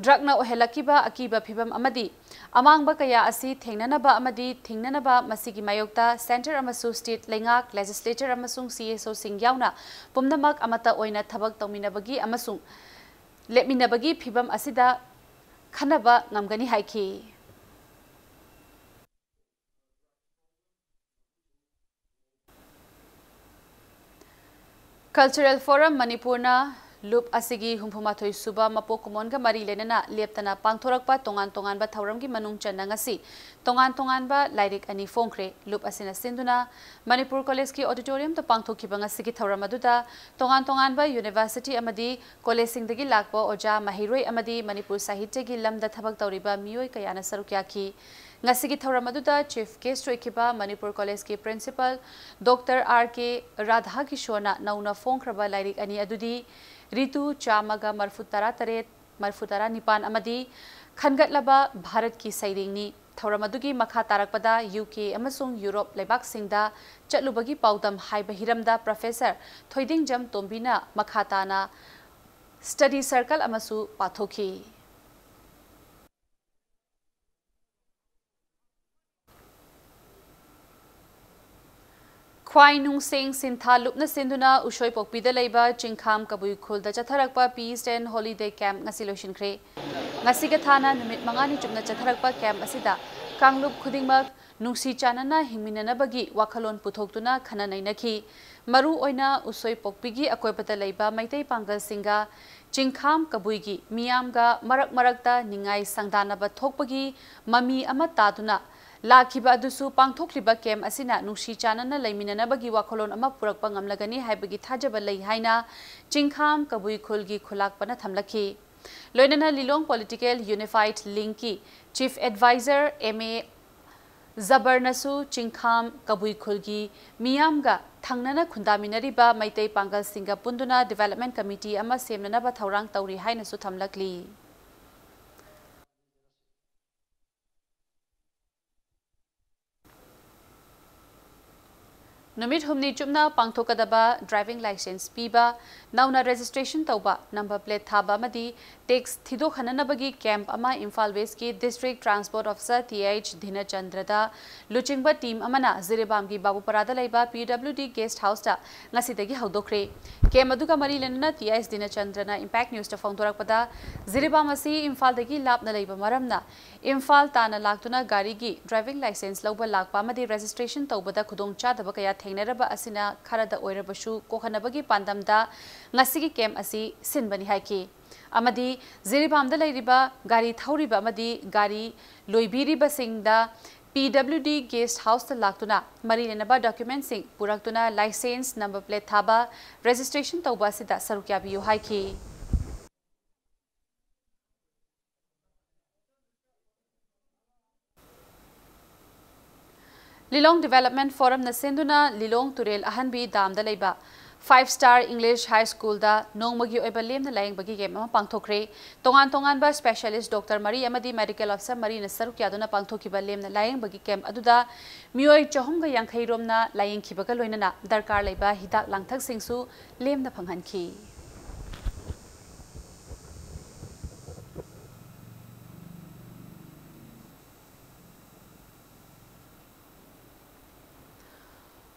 Drug na ohelakiba akiba phibam amadi amangba kaya asi thengnanaba amadi thingnanaba masigi mayokta center amasu state lengak legislature amasung CSO sing yauna pumnamak amata oina thabak tawminabagi amasung lepminabagi phibam asida khanaba ngamgani haiki Cultural Forum Manipurna Loop asigi humpumathoi suba mapokumon ga mari lenana leptana pangthorakpa tongan ba thauram gi manung channa ngasi tongan ba lairik ani fongkre loop asina sinduna Manipur College ki auditorium to pangthokiba ngasi gi thauram aduda tongan ba university amadi college singdagi lakpa oja mahiroi amadi Manipur Sahitya gi lamda thabak tawriba miyoi kayana sarukya ki Ngasigi thauram aduda chief guest roikiba Manipur College ki principal Dr. R.K. Radha Kishona nauna fongkraba lairik ani adudi Ritu Chamaga Marfutara Nipan Amadi Khangatlaba Bharat ki Sairingni Thauram Makha Tarakpada UK amasung Europe Lebak Singda Chatlubagi Paudam Haibahiramda Professor Thoiding Jam Tombina Makhatana Study Circle Amasu Pathoki Kwai Nung Singh Sintha Lupna Sinduna Ushoi Pokpida Leiba Chingkham Kabui Khulda Chatharakpa Peace and Holiday Camp Ngasi Loshin Kre Ngasiga Thana Numit Mangani Chupna Chatharakpa Camp Asida Kanglup Khudingmak नुंसी चानना हिंगमिननबगी वाखलोन पुथोक्तुना खना नैनखी मरु ओइना उसोई पोकपिगी अकोयपता लैबा मैतै पांगल सिंगा चिंखाम कबुईगी मियामगा मरक मरकता निंगाई संगदानबा थोकपगी mummy अमा तादुना लाखिबा अदुसु पांथोखलिबा केम असिना नुंसी चानना लैमिननबगी वाखलोन अमा पुरकपा ngamlagani हाइबगी थाजबा लै हाइना चिंखाम कबुई खुलगी खुलाकपना थमलखी लोइनना लिलोंग पॉलिटिकल यूनिफाइड लिंक की chief adviser MA जबरनसु चिंखाम कबुई खुलगी मियामगा थंगनना खुंदामिनरिबा Meitei Pongal सिंगा पुंदुना डेवलपमेंट कमिटी अमा सेमननबा थौरांग तौरी हाइनसु थमलकली नुमित हुमनी चुमना पांथोकदबा ड्राइविंग लाइसेंस पीबा नौना रजिस्ट्रेशन तौबा नंबर प्लेट थाबा मदी टैक्स थिदो खननबगी कैंप अमा इम्फाल वेस्ट की डिस्ट्रिक्ट ट्रांसपोर्ट ऑफिसर TH धिनचंद्रदा लुचिंगबा टीम अमना जिरेबाम की बाबूपरादा लैबा PWD गेस्ट हाउस ता ngasiदगी हौदोखरे कैंप अदुगा मरी लेनना TH धिनचंद्रना इंपैक्ट न्यूज ता फोंदोरकपदा जिरेबाम असि इम्फाल दगी लापना लैबा मरमना इम्फाल ताना लाक्तुना गाड़ी की ड्राइविंग लाइसेंस लौबा लाकपा मदी रजिस्ट्रेशन तौबदा खुदोंग चादबा कया थेंगनरबा असिना खरदा ओइरबसु कोखनबगी पांदमदा ngasi कैंप असी सिनबनी हाइकी अमदी जिरिबामदा लैरिबा गाड़ी थौरिबा अमदी गाड़ी लोइबिरिबा सिंगदा PWD गेस्ट हाउस ता लाक्तुना मरी लेनबा डॉक्यूमेंट सिंग पुरक्तुना लाइसेंस नंबर प्लेट थाबा रजिस्ट्रेशन तौबा सिदा सरुक्याबियो हाइकी लिलोंग डेवलपमेंट फोरम नसेंदुना लिलोंग तुरेल अहनबी दामदा लैबा 5-star English High School da nongmagi oiba lemna laingbagi game ama pangthokre tongan ba specialist doctor mari amadi medical officer mari na saruk yaduna pangthokiba lemna laingbagi camp aduda mioi chahumga yankhai romna laingkhibaga loinana darkar leiba hidak langthak singsu lemna phanghanki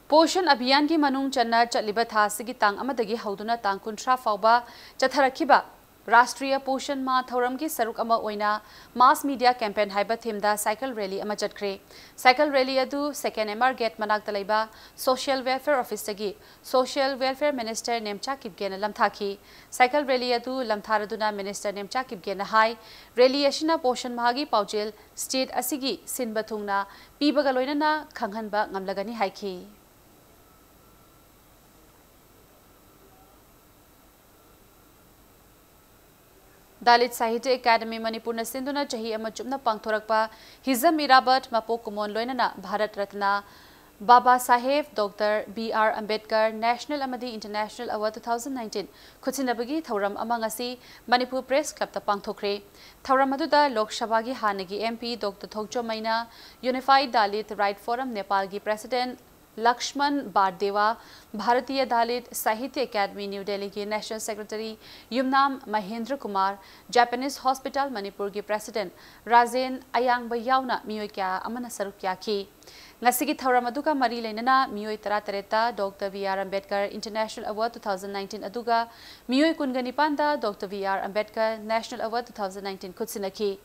पोषण अभियान की मनुंग चन्ना चलिबा थासिगी तांग अमदगी हौदुना तांग कुंथ्रा फाउबा चथरखिबा राष्ट्रीय पोषण मा थौरम की सरुक अमा ओइना मास मीडिया कैंपेन हाइबा थीमदा साइकिल रैली अमा चटख्रे साइकिल रैली अदु सेकेंड एमआर गेट मनाक तलैबा सोशल वेलफेयर ऑफिस तगी सोशल वेलफेयर मिनिस्टर नेमचा किबगेना लमथाखी साइकिल रैली अदु लमथारदुना मिनिस्टर नेमचा किबगेना हाई रैली अशिना पोषण मागी पाउजेल स्टेट असिगी सिनबा थुंगना पीबगा लोइनना खंगहनबा ngamlagani हाइखी दालित साहित्य एकेडमी मणिपुर न सिंधुना चही अमा चुपना पांगथोरकपा हिजम इराबत मपो कुमोन लोइनना Bharat Ratna Baba Saheb doctor BR Ambedkar national अमदी इंटरनेशनल अवार्ड 2019 खुचिनबगी थौरम अमंगसी मणिपुर प्रेस क्लब ता पांगथोखरे थौरम अदुदा लोकसभा की हानगी MP डॉक्टर थोकचो मैना यूनिफाइड दालित राइट फोरम नेपाल की प्रेसिडेंट लक्ष्मण बारदेवा भारतीय दालित साहित्य एकेडमी न्यू दिल्ली के national secretary Yumnam Mahendra Kumar Japanese hospital Manipur के प्रेसिडेंट राजेन अयांगबा यावना मियोय क्या अमना सरुक याखी ngasi thauram aduga mari leinana mioi 13 doctor BR Ambedkar international award 2019 अदुगा मियोय कुनगनिपान दा doctor BR Ambedkar national award 2019 खुदसिनखी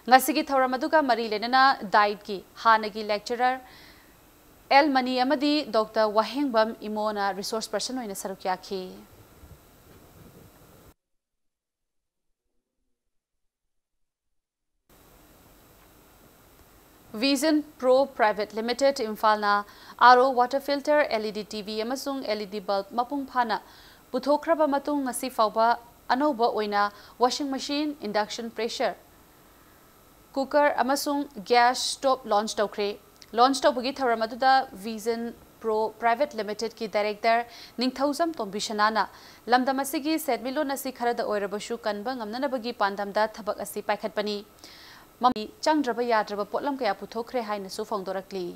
ngasi thauram aduga mari leinana DIET की हानगी लेक्चरर एल मनी अमदी doctor Wahengbam Imona resource person होइना सरुक याखी vision pro private limited इम्फालना RO water filter LED TV अमसुंग LED बल्ब मपुंग फाना पुथोखरबा मतुंग ngasi फाउबा अनौबा ओइना washing machine induction pressure cooker अमसुंग गैस स्टोव लॉन्च तौखरे लॉन्च तौबगी थौरम अदुदा विजन प्रो प्राइवेट लिमिटेड की डायरेक्टर निंगथौजम तोंबिशनाना लमदम असिगी सेटमिलोन असि खरदा ओइरबसु कनबा ngamnanabagi pandamda thabak asi paikhatpani mami changdraba yadraba potlam kaya puthokre haina su phongdorakli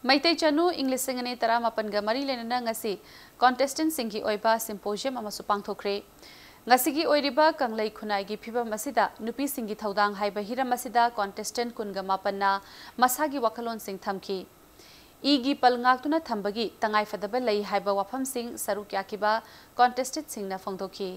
Maitai Chanu English Singane Tara Mapanga Mari Lenana ngasi contestant singki oiba symposium amasu pangthokre ngasigi oiriba kanglai khunai gi phibam asida nupi singi thodang haiba hiram asida contestant kunga mapanna masagi wakalon sing thamki igi palngak tuna thambagi tangai fadaba lei haiba wafam sing saruk yakiba contestant singna phongdoki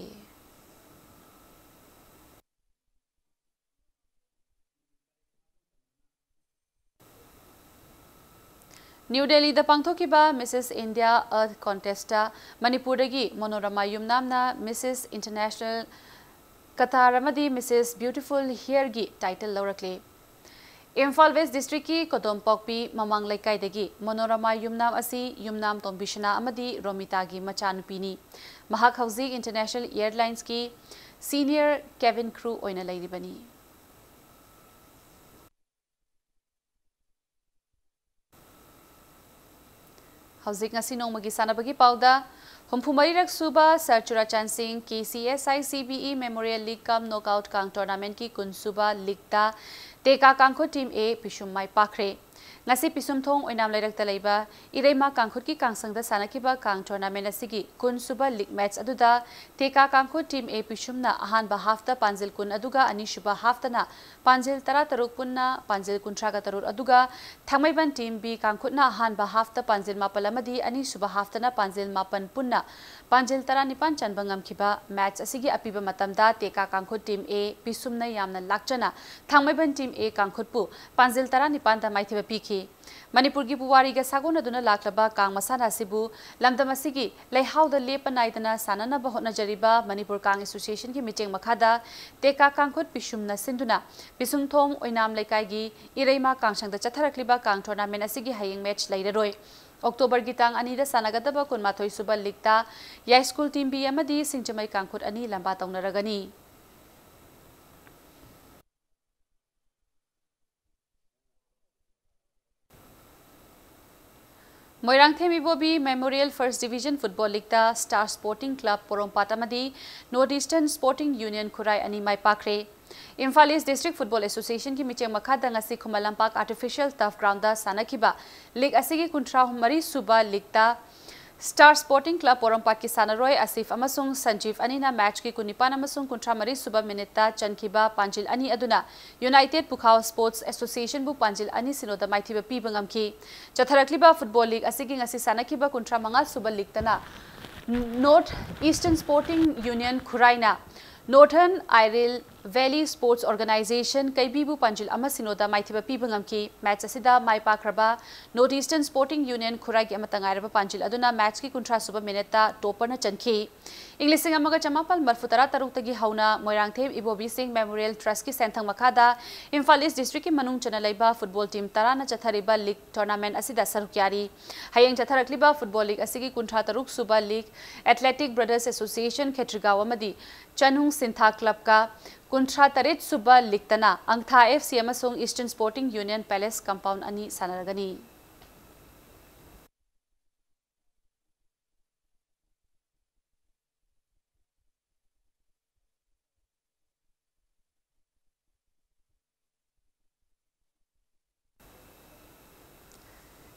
New Delhi da pangthokiba Mrs. India Earth Contest Manipur dagi Monorama Yumnamna Mrs. International Qatar amadi Mrs. Beautiful Here gi title laurakle. Imphal West District ki Kodompokpi Mamang Laikai dagi Monorama Yumnam asi Yumnam Tombishana amadi Romita gi machanupini. Mahak hauzik International Airlines ki senior cabin crew oina lairibani. Hauzik ngasi nongmagi sanabagi pauda Humpumarirak Suba Sir Churachan Singh ki CSICBE Memorial League Cup Knockout Kang Tournament ki Kunsuba League ta Teka Kangko Team A Pishum Mai Pakre ngasi pisum thong oinam lairak talaiba Ireima Kangkhut ki kangsang da sanakiba Kang Tournament asigi Kunsuba League match aduda Teka Kangko Team A Pishumna ahanba hafta panjil kun aduga anishuba haftana panjil tara taruk punna panjil kuntra ga tarur aduga Thangmaiban Team B Kangkhutna ahanba hafta panjil mapal amadi anishuba haftana panjil mapan punna panjil tara nipan chanba ngamkhiba match asigi apiba matamda Teka Kangkhut Team A pisumna yamna lakchana Thangmaiban Team A Kangkhutpu panjil tara nipan da maithiba piki Manipur ki puwari ga sagona duna laklaba Kang masana sibu lamdam asigi leihauda lepa naidana sanana bahotna jariba Manipur Kang Association ki meeting makhada Teka Kangkhut pisumna sinduna pisumthom oinam laikai gi Ireima Kangsangda chatharakliba Kang tournament asigi hayeng match lairaroi October gitang anida sanagadaba kunmathoi suba ligta ya school team B amadi Singjamai Kangkhut ani lamba taunaragani Moirang Themi Bobi Memorial First Division Football League ta Star Sporting Club Porompat amadi Northeastern Sporting Union Khurai ani mai pakre Imphal East District Football Association ki micheng makhada ngasi Khumalampak Artificial Turf Ground da sanakiba league asigi kuntra mari suba league ta Star Sporting Club Porompat ki sanaroi Asif amasung Sanjeev anina match ki kunipan amasung kuntra mari suba minute chankhiba panjil ani aduna United Pukhao Sports Association bu panjil ani sinoda maithiba pibangamki chatharakliba football league asigi ngasi sanakiba kuntra mangal suba league tana North Eastern Sporting Union Khuraina Northern Iril Valley Sports Organization Kaibibu Panjil Amasinoda Maithiba Pibangamki match asida mai pakraba Northeastern Sporting Union Khurai ki amatangairaba Panjil aduna match ki kuntra suba minute topper na chankhi Inglising amaga chamapal marfutara taruk tagi hauna Moirangtheb Ibobi Singh Memorial Trust ki senthang makhada Imphal East District ki manung chana laiba football team tarana chathariba league tournament asida sarukyari hayeng chatharakliba football league asigi kuntra taruk suba league Athletic Brothers Association Khetrigawa amadi Chanung Sintha Club ka Kuntra Tarit Suba Liktana Angtha FC amasung Eastern Sporting Union Palace Compound ani sanaragani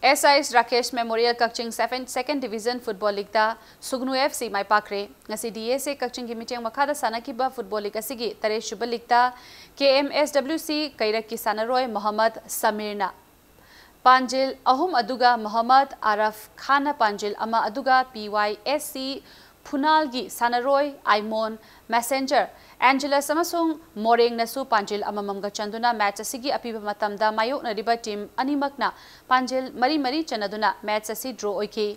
SIS Rakesh Memorial Kakching 2nd Division Football League da Sugnu FC mai pakre ngasi DSA Kakching ki micheng makhada sanakiba Football League asigi tare shuba league da KMSWC Kairak ki sanaroi Muhammad Samirna Panjil ahum aduga Muhammad Araf Khana Panjil ama aduga PYSC Phunalgi Sanaroi Aimon Messenger Angelus amasung Moreng nasu Panjil amamamga chanduna match asigi apiba matamda mayok na riba team animakna Panjil mari chanaduna match asi draw oiki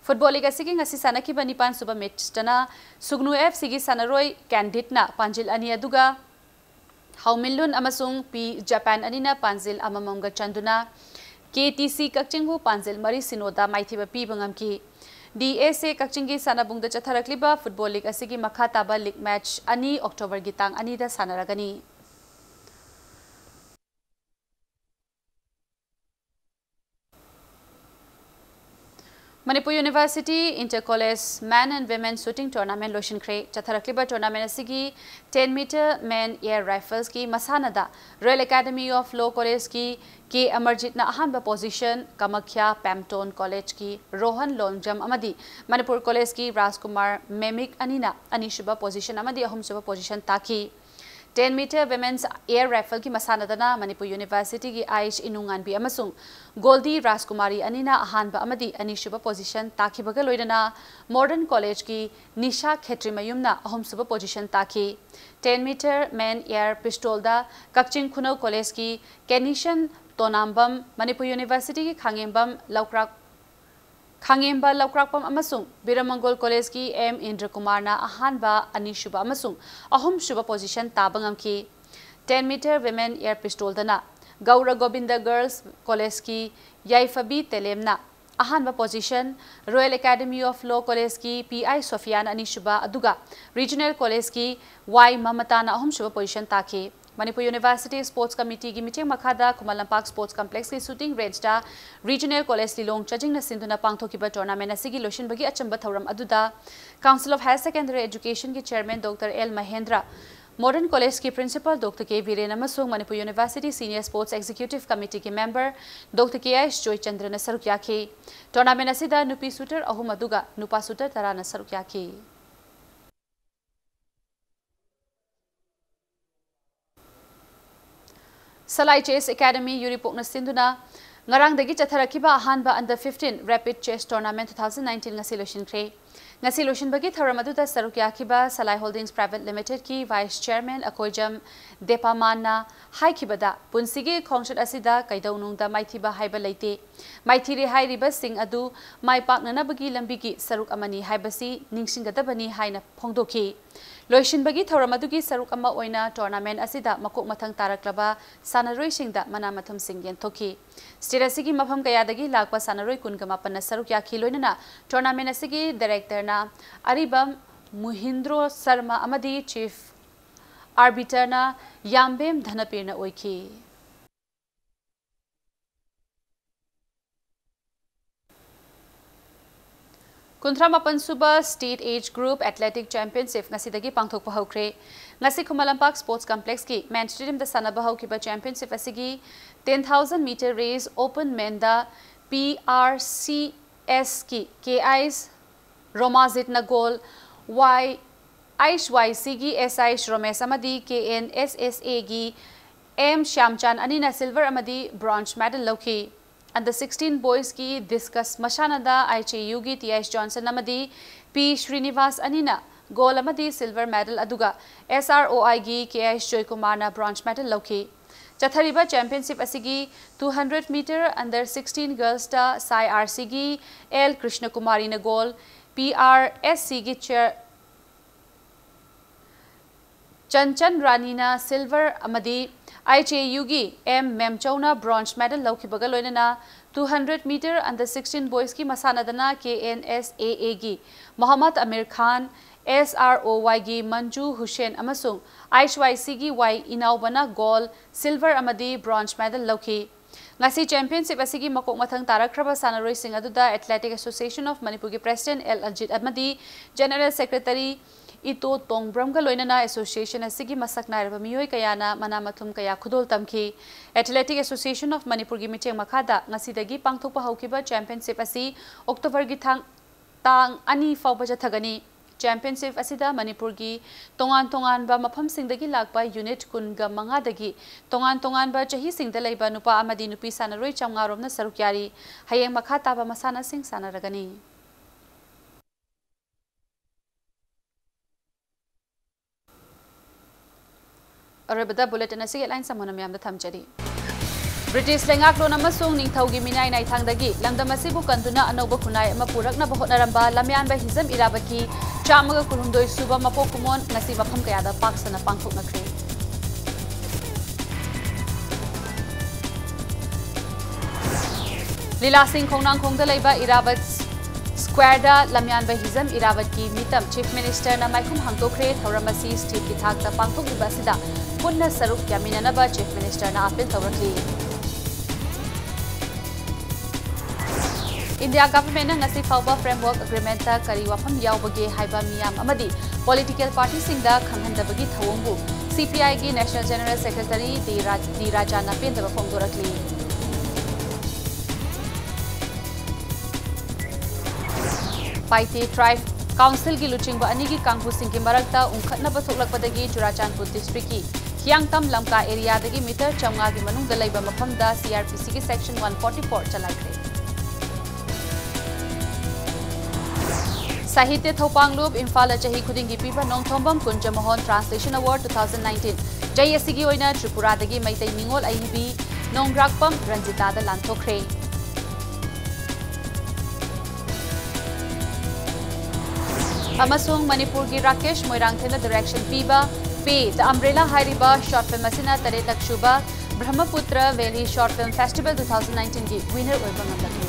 Football League asigi ngasi sanakiba nipan suba match tana Sugnu FC gi Sanaroi candidate na Panjil ani aduga Haumilun amasung P Japan anina Panjil amamamga chanduna KTC Kakchinghu Panjil mari sinoda maithiba pibangamki DSA Kakchingi Sanabungda Chatharakliba Football League asigi makhataba league match ani October gitang ani da sanaragani Manipur University Inter-College Man and Women Shooting Tournament Lotion Kre Chatharakliba Tournament asigi 10-meter men air rifles ki masanada Royal Academy of Law College ki K Amarjit na ahanba position Kamakhya Pamton College ki Rohan Longjam amadi Manipur College ki Rajkumar Memik anina anishuba position amadi ahumsuba position taki 10-meter women's air rifle ki masanadana Manipur University ki Aish Inungan bi amasung Goldie Rajkumari anina ahanba amadi anishuba position taki baga loidana Modern College ki Nisha Khetrimayumna ahumsuba position taki 10-meter men air pistol da Kakching Khunau College ki Kenishan Tonambam Manipur University ki Khangembam Laukrakpam amasung Biramangol College ki M Indra Kumar na ahanba ani shuba amasung ahum shuba position tabangam ki 10-meter women air pistol dana Gaura Govinda Girls College ki Yaifabi Telemna ahanba position Royal Academy of Law College ki PI Sofian ani shuba aduga Regional College ki Y Mamata na ahum shuba position taki Manipur University Sports Committee ki meeting makhada Kumalampak Sports Complex ki shooting range da Regional College Lilong Chajing na sinduna pangthokiba tournament asigi lotion bagi achamba thauram aduda Council of Higher Secondary Education ki chairman Dr. L Mahendra Modern College ki principal Dr. K Viren amasung Manipur University Senior Sports Executive Committee ki member Dr. K S Joy Chandra na saruk yaki tournament asida nupi shooter ahum aduga nupa shooter tara na saruk yaki Salai Chess Academy Yuripok na sinduna ngarang dagi chatharakiba ahanba under 15 Rapid Chess Tournament 2019 ngasi lotion kre ngasi lotion bagi tharam aduda saruk yakiba Salai Holdings Private Limited ki Vice Chairman Akoijam Depamanna haikibada punsigi khongchat asida kaidaunungda maithiba haiba leite maithiri hairiba sing adu maipaknana bagi lambigi saruk amani haibasi ningsinggadabani haina phongdoki Loishin bagi thawramadugi saruk ama oina tournament asida makok mathang taraklaba sanaroi singda manamatham singyen thoki state asigi mafam kayadagi lakpa sanaroi kunga mapanna saruk yakhi loinana tournament asigi director na aribam Muhindro Sarma amadi chief arbiter na Yambem Dhanapirna oiki Kuntramapan Suba State Age Group Athletic Championship ngasidagi pangthokpa hokre ngasi Kumalampak Sports Complex ki Man Stadium da sanaba haukiba championship asigi 10,000 meter race open men da PRCS ki KIs Romazit na goal YIC gi SI Shromes amadi KNSSA gi M Shamchan anina silver amadi bronze medal loki Under 16 boys ki discuss Mashanada IHU gi TS Johnson amadi P Srinivas anina gold amadi silver medal aduga SROI gi KS Joy Kumar na bronze medal loki Chathariba championship asigi 200 meter under 16 girls ta Sai RC gi L Krishna Kumari na gold PRSC gi chair Chanchan Rani na silver amadi IHU gi M Memchona bronze medal laukibaga loinana 200 meter under 16 boys ki masanadana KNSAA gi Muhammad Amir Khan SROY gi Manju Hussain amasung IHYC gi Y inaubana gold silver amadi bronze medal lauki ngasi championship asigi makok mathang tarakraba sanaroi sing aduda Athletic Association of Manipur gi president L Ajit amadi general secretary Ito Tongbram ga loinana association asigi masak nairaba miyoi kayana manamathum kaya khudol tamki Athletic Association of Manipur gi micheng makhada ngasidagi pangthokpa haukiba championship asi October gi tang ani fawba jathagani championship asida Manipur gi tongan ba mafam singdagi lakba unit kunga manga dagi tongan ba chahi singda leiba nupa amadi nupi sanaroi chamnga romna sarukyari hayeng makhata ba masana sing sanaragani Arabada bulletin asige line samona myam da thamjari British lengak lo namasung ningthaugi minai nai thangdagi langdamasibu kanduna anoba khunai ama purakna bahotnaramba lamyan ba hizam irabaki chamaga kurumdoi suba mapokumon ngasi mafam kayada paksana pangthoknakre Lila Singh khongnang khongda leiba irabat Square da lamyan ba hizam irabat ki mitam chief minister na maikhum hangtokre thauramasi state ki thakta pangthokliba sida punna saruk yaminanaba chief minister na appeal thaurakli India government na ngasi fawba framework agreement ta kari wafam yawbage haiba miyam amadi political party singda khanghandabagi thawongbu CPI gi national general secretary D Rajana pendaba phongdorakli Paiti Tribe Council gi luchingba ani gi kangbu singki marakta ungkhatnaba thoklakpadagi Churachandpur district ki Hyangtam Lamka area dagi meter chamnga gi manungda leiba mafamda CRPC gi section 144 chalakre Sahitya Thopanglob Imphal chahi khudingi piba Nongthombam Kunjamohon Translation Award 2019 JSC gi oina Tripura dagi Maitai Mingol Aibi Nongrakpam Ranjita Lantokre. Amasung Manipur ki Rakesh Moirangthena direction piba pe the umbrella hairiba short film asina taretak shuba Brahmaputra Valley Short Film Festival 2019 ki winner oiba ngamlak